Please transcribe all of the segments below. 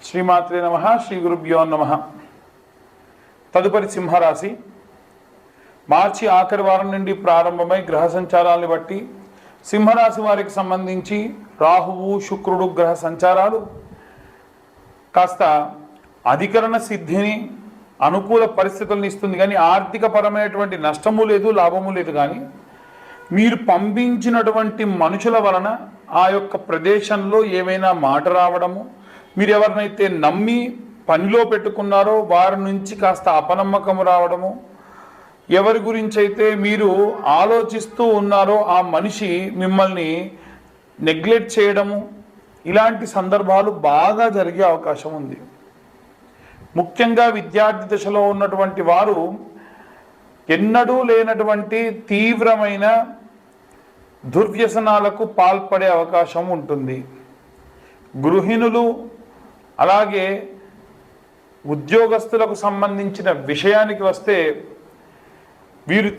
శ్రీమాత్రే నమః. శ్రీ గురుభ్యో నమః. తదుపరి సింహరాశి. మార్చి ఆఖరి వారం నుండి ప్రారంభమై గ్రహ సంచారాలను బట్టి సింహరాశి వారికి సంబంధించి రాహువు శుక్రుడు గ్రహ సంచారాలు కాస్త అధికరణ సిద్ధిని అనుకూల పరిస్థితులను ఇస్తుంది. కానీ ఆర్థిక పరమైనటువంటి నష్టము లేదు, లాభము లేదు. కానీ మీరు పంపించినటువంటి మనుషుల వలన ఆ యొక్క ప్రదేశంలో ఏమైనా మాట రావడము, మీరు ఎవరినైతే నమ్మి పనిలో పెట్టుకున్నారో వారి నుంచి కాస్త అపనమ్మకం రావడము, ఎవరి గురించి అయితే మీరు ఆలోచిస్తూ ఉన్నారో ఆ మనిషి మిమ్మల్ని నెగ్లెక్ట్ చేయడము, ఇలాంటి సందర్భాలు బాగా జరిగే అవకాశం ఉంది. ముఖ్యంగా విద్యార్థి దశలో ఉన్నటువంటి వారు ఎన్నడూ లేనటువంటి తీవ్రమైన దుర్వ్యసనాలకు పాల్పడే అవకాశం ఉంటుంది. గృహిణులు అలాగే ఉద్యోగస్తులకు సంబంధించిన విషయానికి వస్తే వీరు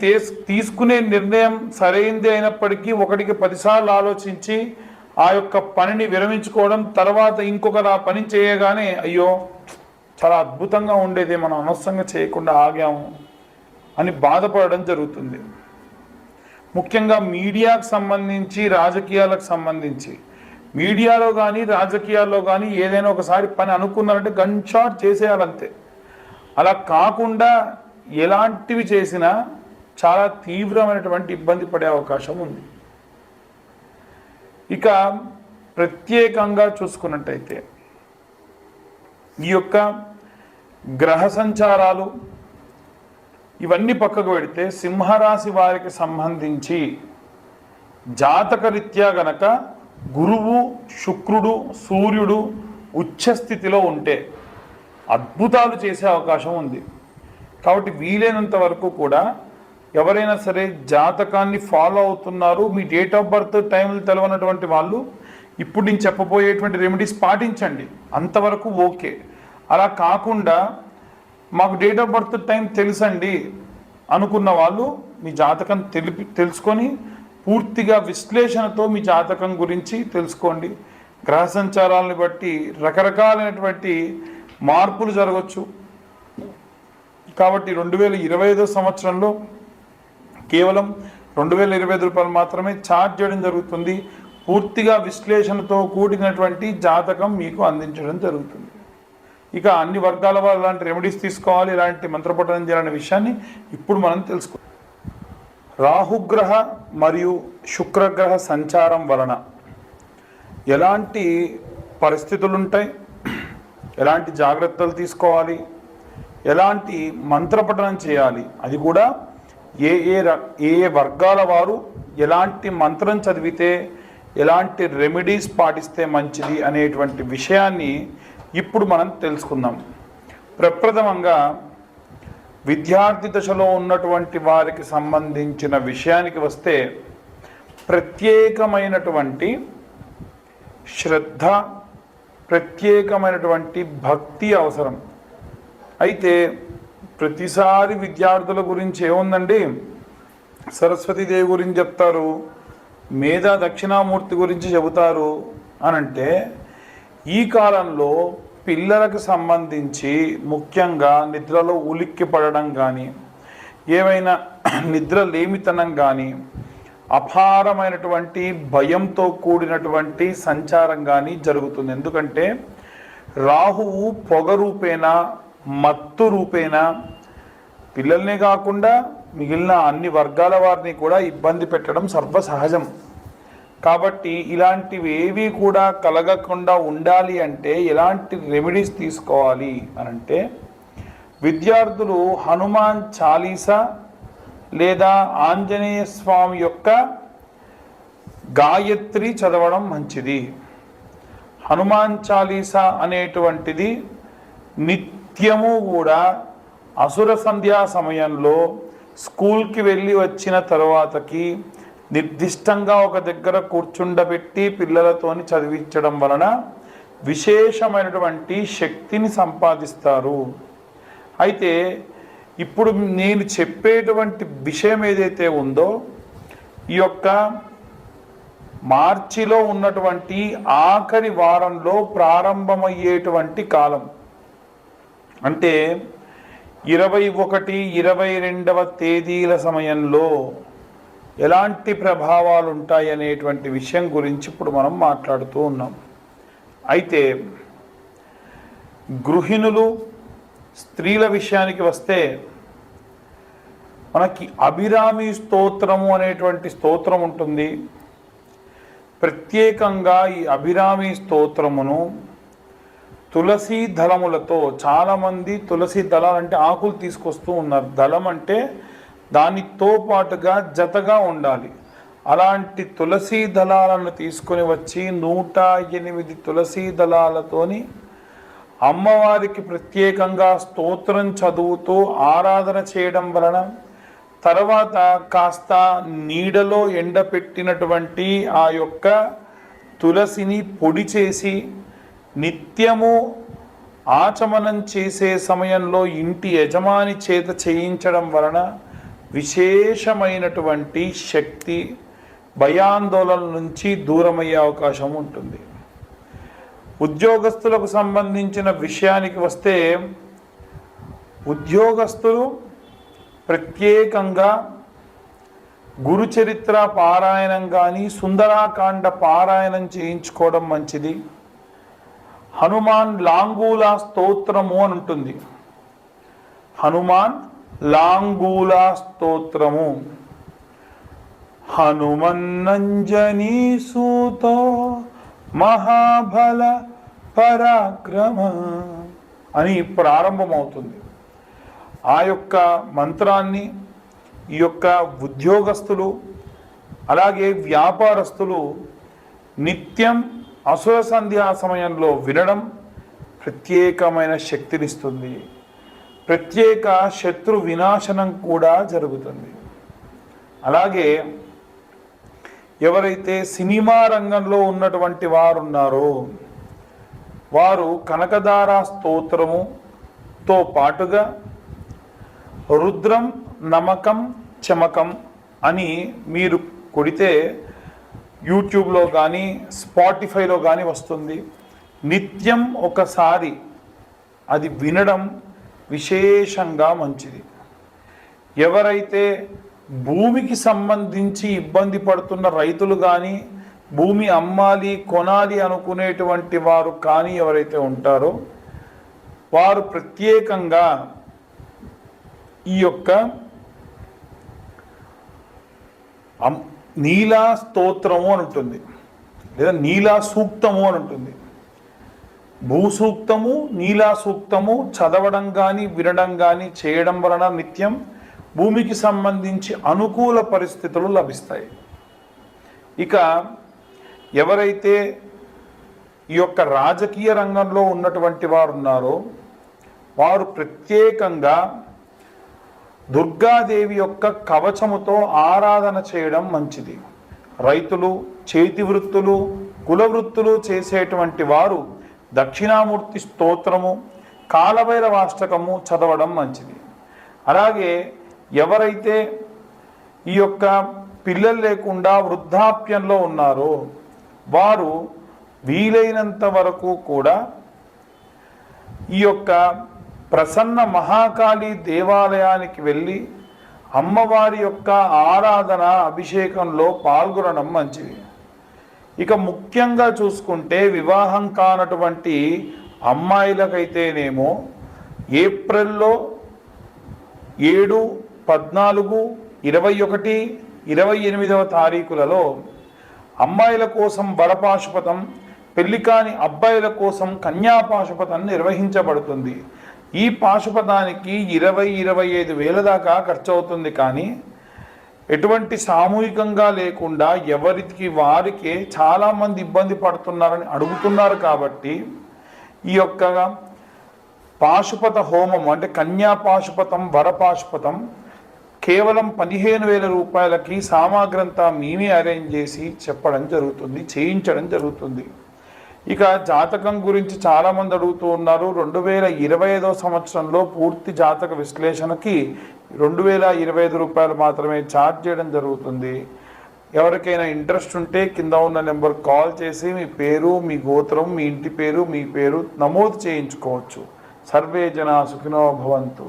తీసుకునే నిర్ణయం సరైంది అయినప్పటికీ ఒకటికి 10 సార్లు ఆలోచించి ఆ యొక్క పనిని విరమించుకోవడం, తర్వాత ఇంకొకరు ఆ పని చేయగానే అయ్యో చాలా అద్భుతంగా ఉండేది, మనం అనవసరంగా చేయకుండా ఆగాము అని బాధపడడం జరుగుతుంది. ముఖ్యంగా మీడియాకు సంబంధించి, రాజకీయాలకు సంబంధించి మీడియాలో కానీ రాజకీయాల్లో కానీ ఏదైనా ఒకసారి పని అనుకున్నారంటే గన్ షాట్ చేసేయాలంతే. అలా కాకుండా ఎలాంటివి చేసినా చాలా తీవ్రమైనటువంటి ఇబ్బంది పడే అవకాశం ఉంది. ఇక ప్రత్యేకంగా చూసుకున్నట్టయితే ఈ యొక్క గ్రహ సంచారాలు ఇవన్నీ పక్కకు పెడితే సింహరాశి వారికి సంబంధించి జాతకరీత్యా గనక గురువు శుక్రుడు సూర్యుడు ఉచ్చస్థితిలో ఉంటే అద్భుతాలు చేసే అవకాశం ఉంది. కాబట్టి వీలైనంత వరకు కూడా ఎవరైనా సరే జాతకాన్ని ఫాలో అవుతున్నారు, మీ డేట్ ఆఫ్ బర్త్ టైంలు తెలవనటువంటి వాళ్ళు ఇప్పుడు నేను చెప్పబోయేటువంటి రెమెడీస్ పాటించండి, అంతవరకు ఓకే. అలా కాకుండా మాకు డేట్ ఆఫ్ బర్త్ టైం తెలుసండి అనుకున్న వాళ్ళు మీ జాతకం తెలుసుకొని పూర్తిగా విశ్లేషణతో మీ జాతకం గురించి తెలుసుకోండి. గ్రహ సంచారాలను బట్టి రకరకాలైనటువంటి మార్పులు జరగవచ్చు. కాబట్టి 2025 సంవత్సరంలో కేవలం 2025 రూపాయలు మాత్రమే ఛార్జ్ చేయడం జరుగుతుంది. పూర్తిగా విశ్లేషణతో కూడినటువంటి జాతకం మీకు అందించడం జరుగుతుంది. ఇక అన్ని వర్గాల వారు ఇలాంటి రెమెడీస్ తీసుకోవాలి, ఇలాంటి మంత్రపఠనం చేయాలనే విషయాన్ని ఇప్పుడు మనం తెలుసుకో. రాహుగ్రహ మరియు శుక్రగ్రహ సంచారం వలన ఎలాంటి పరిస్థితులు ఉంటాయి, ఎలాంటి జాగ్రత్తలు తీసుకోవాలి, ఎలాంటి మంత్రపఠనం చేయాలి, అది కూడా ఏ ఏ వర్గాల వారు ఎలాంటి మంత్రం చదివితే ఎలాంటి రెమెడీస్ పాటిస్తే మంచిది అనేటువంటి విషయాన్ని ఇప్పుడు మనం తెలుసుకుందాం. ప్రప్రథమంగా విద్యార్థి దశలో ఉన్నటువంటి వారికి సంబంధించిన విషయానికి వస్తే ప్రత్యేకమైనటువంటి శ్రద్ధ, ప్రత్యేకమైనటువంటి భక్తి అవసరం. అయితే ప్రతిసారి విద్యార్థుల గురించి ఏముందండి, సరస్వతీదేవి గురించి చెప్తారు, మేధా దక్షిణామూర్తి గురించి చెబుతారు అనంటే ఈ కాలంలో పిల్లలకు సంబంధించి ముఖ్యంగా నిద్రలో ఉలిక్కి పడడం కానీ, ఏమైనా నిద్ర లేమితనం కానీ, అపారమైనటువంటి భయంతో కూడినటువంటి సంచారం కానీ జరుగుతుంది. ఎందుకంటే రాహువు పొగ రూపేణ, మత్తు రూపేణ పిల్లల్నే కాకుండా మిగిలిన అన్ని వర్గాల వారిని కూడా ఇబ్బంది పెట్టడం సర్వసహజం. కాబట్టి ఇలాంటివి ఏవి కూడా కలగకుండా ఉండాలి అంటే ఎలాంటి రెమెడీస్ తీసుకోవాలి అనంటే విద్యార్థులు హనుమాన్ చాలీసా లేదా ఆంజనేయ స్వామి యొక్క గాయత్రి చదవడం మంచిది. హనుమాన్ చాలీసా అనేటువంటిది నిత్యము కూడా అసుర సంధ్యా సమయంలో స్కూల్కి వెళ్ళి వచ్చిన తర్వాతకి నిర్దిష్టంగా ఒక దగ్గర కూర్చుండబెట్టి పిల్లలతోని చదివించడం వలన విశేషమైనటువంటి శక్తిని సంపాదిస్తారు. అయితే ఇప్పుడు నేను చెప్పేటువంటి విషయం ఏదైతే ఉందో ఈ యొక్క మార్చిలో ఉన్నటువంటి ఆఖరి వారంలో ప్రారంభమయ్యేటువంటి కాలం. అంటే 21, 22వ తేదీల సమయంలో ఎలాంటి ప్రభావాలు ఉంటాయి అనేటువంటి విషయం గురించి ఇప్పుడు మనం మాట్లాడుతూ ఉన్నాం. అయితే గృహిణులు, స్త్రీల విషయానికి వస్తే మనకి అభిరామి స్తోత్రము అనేటువంటి స్తోత్రం ఉంటుంది. ప్రత్యేకంగా ఈ అభిరామి స్తోత్రమును తులసి దళములతో, చాలామంది తులసి దళాలు అంటే ఆకులు తీసుకొస్తూ ఉన్నారు. దళం అంటే దానితో పాటుగా జతగా ఉండాలి. అలాంటి తులసి దళాలను తీసుకొని వచ్చి 108 తులసి దళాలతోని అమ్మవారికి ప్రత్యేకంగా స్తోత్రం చదువుతూ ఆరాధన చేయడం వలన, తర్వాత కాస్త నీడలో ఎండపెట్టినటువంటి ఆ యొక్క తులసిని పొడి చేసి నిత్యము ఆచమనం చేసే సమయంలో ఇంటి యజమాని చేత చేయించడం వలన విశేషమైనటువంటి శక్తి, భయాందోళన నుంచి దూరమయ్యే అవకాశం ఉంటుంది. ఉద్యోగస్తులకు సంబంధించిన విషయానికి వస్తే, ఉద్యోగస్తులు ప్రత్యేకంగా గురుచరిత్ర పారాయణం కానీ, సుందరాకాండ పారాయణం చేయించుకోవడం మంచిది. హనుమాన్ లాంగూలా స్తోత్రము అని ఉంటుంది. హనుమాన్ లాంగూలా స్తోత్రము. హనుమన్నంజనీ సూతో మహాబల పరాక్రమ అని ప్రారంభమవుతుంది. ఆ యొక్క మంత్రాన్ని ఈ యొక్క ఉద్యోగస్తులు అలాగే వ్యాపారస్తులు నిత్యం అసుర సంధ్యా సమయంలో వినడం ప్రత్యేకమైన శక్తినిస్తుంది. ప్రత్యేక శత్రు వినాశనం కూడా జరుగుతుంది. అలాగే ఎవరైతే సినిమా రంగంలో ఉన్నటువంటి వారు ఉన్నారో వారు కనకదార స్తోత్రముతో పాటుగా రుద్రం నమకం చమకం అని మీరు కొడితే యూట్యూబ్లో కానీ స్పాటిఫైలో కానీ వస్తుంది. నిత్యం ఒకసారి అది వినడం విశేషంగా మంచిది. ఎవరైతే భూమికి సంబంధించి ఇబ్బంది పడుతున్న రైతులు కానీ, భూమి అమ్మాలి కొనాలి అనుకునేటువంటి వారు కానీ ఎవరైతే ఉంటారో వారు ప్రత్యేకంగా ఈ యొక్క నీలా స్తోత్రము అని ఉంటుంది, లేదా నీలా సూక్తము అని ఉంటుంది. భూసూక్తము, నీలా సూక్తము చదవడం కానీ వినడం కానీ చేయడం వలన నిత్యం భూమికి సంబంధించి అనుకూల పరిస్థితులు లభిస్తాయి. ఇక ఎవరైతే ఈ యొక్క రాజకీయ రంగంలో ఉన్నటువంటి వారు ఉన్నారో వారు ప్రత్యేకంగా దుర్గాదేవి యొక్క కవచముతో ఆరాధన చేయడం మంచిది. రైతులు, చేతి వృత్తులు, కుల వృత్తులు చేసేటువంటి వారు దక్షిణామూర్తి స్తోత్రము, కాలభైరవాష్టకము చదవడం మంచిది. అలాగే ఎవరైతే ఈ యొక్క పిల్లలు లేకుండా వృద్ధాప్యంలో ఉన్నారో వారు వీలైనంత వరకు కూడా ఈ యొక్క ప్రసన్న మహాకాళి దేవాలయానికి వెళ్ళి అమ్మవారి యొక్క ఆరాధన అభిషేకంలో పాల్గొనడం మంచిది. ఇక ముఖ్యంగా చూసుకుంటే వివాహం కానటువంటి అమ్మాయిలకైతేనేమో ఏప్రిల్లో 7, 14, 21, 28వ తారీఖులలో అమ్మాయిల కోసం వరపాశుపతం, పెళ్లి కాని అబ్బాయిల కోసం కన్యాపాశుపతం నిర్వహించబడుతుంది. ఈ పాశుపతానికి 20-25 వేల దాకా ఖర్చు అవుతుంది. కానీ ఎటువంటి సామూహికంగా లేకుండా ఎవరికి వారికే చాలామంది ఇబ్బంది పడుతున్నారని అడుగుతున్నారు. కాబట్టి ఈ యొక్క పాశుపత హోమం అంటే కన్యా పాశుపతం, వరపాశుపతం కేవలం 15,000 రూపాయలకి సామాగ్రంతా మేమే అరేంజ్ చేసి చెప్పడం జరుగుతుంది, చేయించడం జరుగుతుంది. ఇక జాతకం గురించి చాలామంది అడుగుతూ ఉన్నారు. 2025వ సంవత్సరంలో పూర్తి జాతక విశ్లేషణకి 2,025 రూపాయలు మాత్రమే ఛార్జ్ చేయడం జరుగుతుంది. ఎవరికైనా ఇంట్రెస్ట్ ఉంటే కింద ఉన్న నెంబర్ కాల్ చేసి మీ పేరు, మీ గోత్రం, మీ ఇంటి పేరు, మీ పేరు నమోదు చేయించుకోవచ్చు. సర్వే జనా సుఖినో భవంతు.